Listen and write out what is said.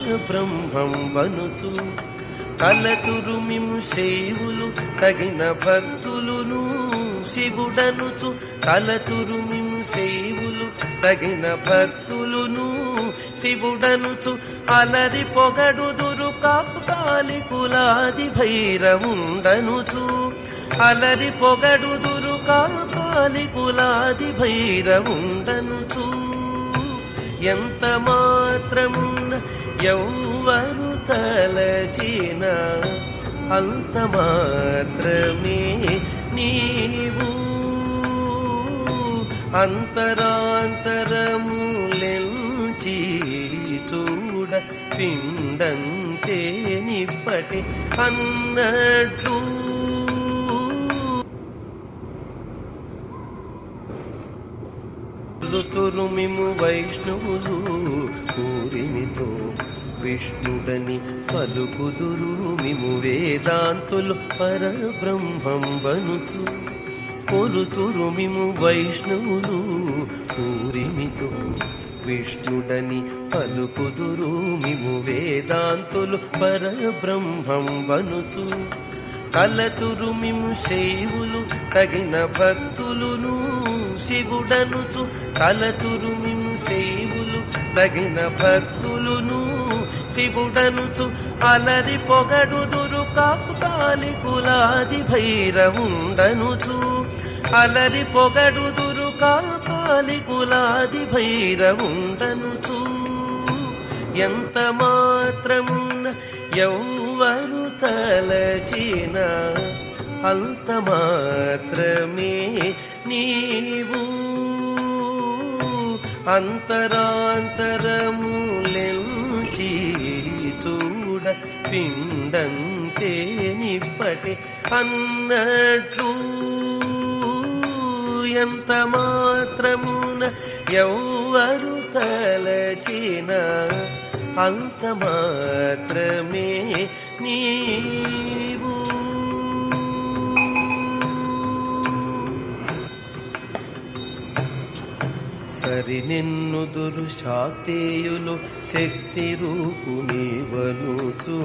బ్రహ్మం వనుచు కలతురుమిము శైవులు తగిన భక్తులును శివుడనుచు కలతురుమిము శైవులు తగిన భక్తులును శివుడనుచు అలరి పొగడుదురు కాపాలికులాది భైరవుండనుచు అలరి పొగడుదురు కాపాలికులాది భైరవుండనుచు ఎంత మాత్రమున ఎవ్వరు తలచిన అంత మాత్రమే నీవు అంతరాంతరములెంచి చూడ పిండంతే నిప్పటి అన్నట్టు తురుమిము వైష్ణవులు పూరిమితో విష్ణుడని పలుకుదురు మిము వేదాంతులు పరబ్రహ్మం వనుచు కొలుతురుమిము వైష్ణవులు పూరిమితో విష్ణుడని పలుకుదురు మిము వేదాంతులు పరబ్రహ్మం వనుచు కలతురుమిము శైవులు తగిన భక్తులును శివుడనుచు కలతురుమిము శైవులు తగిన భక్తులును శివుడనుచు అలరి పొగడుదురు కాపాలికులాది భైరవుండనుచు అలరి పొగడుదురు కాపాలికులాది భైరవుండనుచు ఎంత మాత్రమున ఎవ్వరు తలచిన అంత మాత్రమే నీవు అంతరాంతరములెంచి చూడ పిండంతే నిప్పటి అన్నట్లు ఎంత మాత్రమున ఎవ్వరు తలచిన అంత మాత్రమే నీవు సరినిన్నుదురు శాక్తేయులు శక్తి రూపుని వనుచు